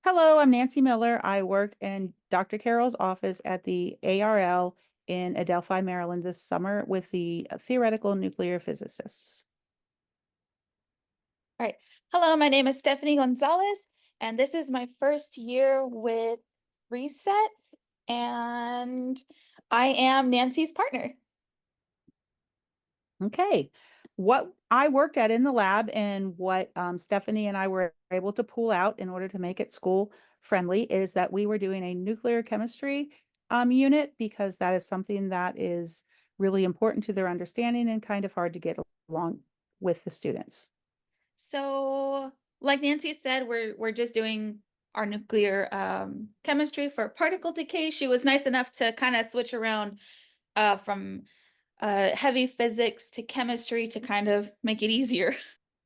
Hello, I'm Nancy Miller. I worked in Dr. Carroll's office at the ARL in Adelphi, Maryland this summer with the theoretical nuclear physicists. All right. Hello, my name is Stephanie Gonzalez, and this is my first year with Reset, and I am Nancy's partner. Okay. What I worked at in the lab and what Stephanie and I were able to pull out in order to make it school friendly is that we were doing a nuclear chemistry unit because that is something that is really important to their understanding and kind of hard to get along with the students. So, like Nancy said, we're just doing our nuclear chemistry for particle decay. She was nice enough to kind of switch around from heavy physics to chemistry to kind of make it easier.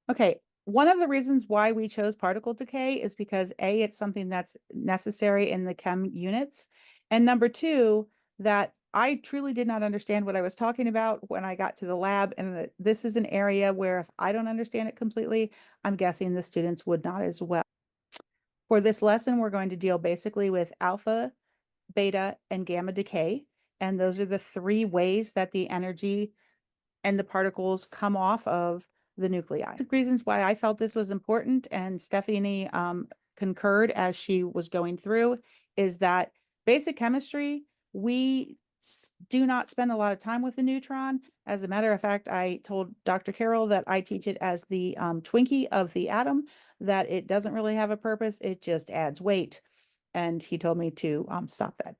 Okay, one of the reasons why we chose particle decay is because A, it's something that's necessary in the chem units. And number two, that I truly did not understand what I was talking about when I got to the lab. And that this is an area where if I don't understand it completely, I'm guessing the students would not as well. For this lesson, we're going to deal basically with alpha, beta, and gamma decay. And those are the three ways that the energy and the particles come off of the nuclei. The reasons why I felt this was important, and Stephanie concurred as she was going through, is that basic chemistry, we do not spend a lot of time with the neutron. As a matter of fact, I told Dr. Carroll that I teach it as the Twinkie of the atom, that it doesn't really have a purpose, it just adds weight. And he told me to stop that.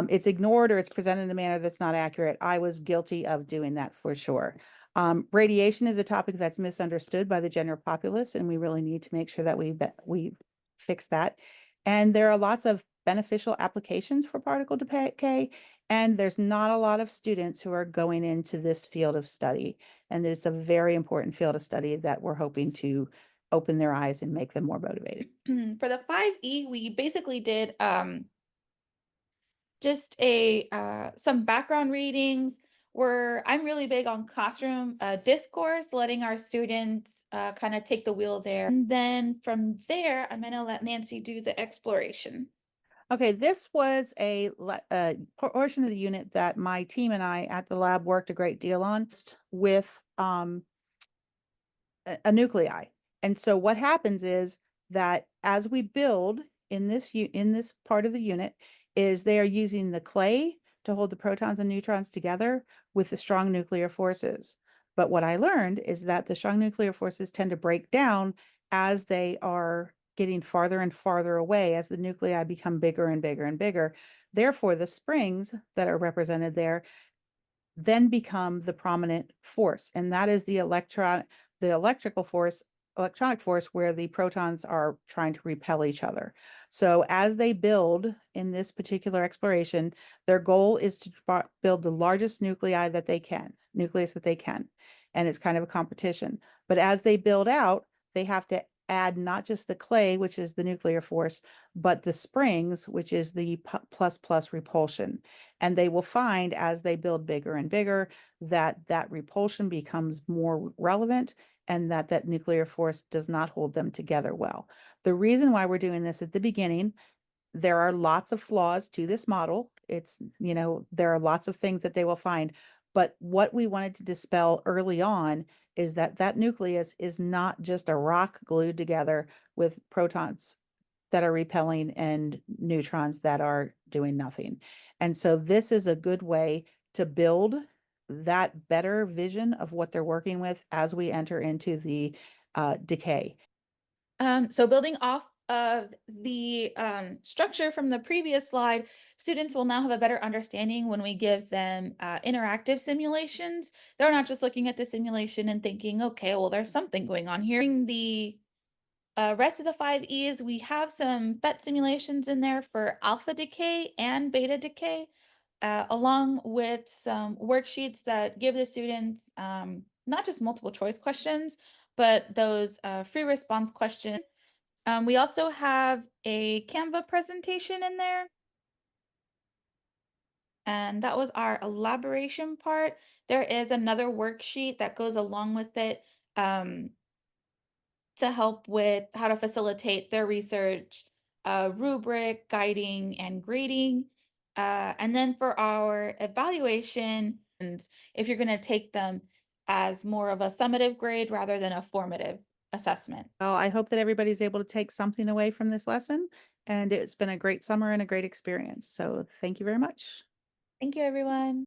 It's ignored or it's presented in a manner that's not accurate. I was guilty of doing that for sure. Radiation is a topic that's misunderstood by the general populace, and we really need to make sure that we fix that. And there are lots of beneficial applications for particle decay, and there's not a lot of students who are going into this field of study. And it's a very important field of study that we're hoping to open their eyes and make them more motivated. For the 5E, we basically did just a some background readings. Where I'm really big on classroom discourse, letting our students kind of take the wheel there. And then from there, I'm gonna let Nancy do the exploration. Okay, this was a portion of the unit that my team and I at the lab worked a great deal on with a nuclei. And so what happens is that as we build in this part of the unit is they are using the clay to hold the protons and neutrons together with the strong nuclear forces. But what I learned is that the strong nuclear forces tend to break down as they are getting farther and farther away as the nuclei become bigger and bigger and bigger. Therefore, the springs that are represented there then become the prominent force, and that is the electronic force where the protons are trying to repel each other. So as they build in this particular exploration, their goal is to build the largest nucleus that they can. And it's kind of a competition. But as they build out, they have to add not just the clay, which is the nuclear force, but the springs, which is the plus plus repulsion. And they will find as they build bigger and bigger that that repulsion becomes more relevant and that that nuclear force does not hold them together well. The reason why we're doing this at the beginning, there are lots of flaws to this model. There are lots of things that they will find. But what we wanted to dispel early on is that that nucleus is not just a rock glued together with protons that are repelling and neutrons that are doing nothing. And so this is a good way to build that better vision of what they're working with as we enter into the decay. So building off of the structure from the previous slide, students will now have a better understanding when we give them interactive simulations. They're not just looking at the simulation and thinking, okay, well, there's something going on here. In the rest of the 5Es, we have some PhET simulations in there for alpha decay and beta decay, along with some worksheets that give the students not just multiple choice questions, but those free response questions. We also have a Canva presentation in there, and that was our elaboration part. There is another worksheet that goes along with it to help with how to facilitate their research rubric, guiding, and grading. And then for our evaluation, and if you're going to take them as more of a summative grade rather than a formative assessment. Well, I hope that everybody's able to take something away from this lesson, and it's been a great summer and a great experience. So thank you very much. Thank you, everyone.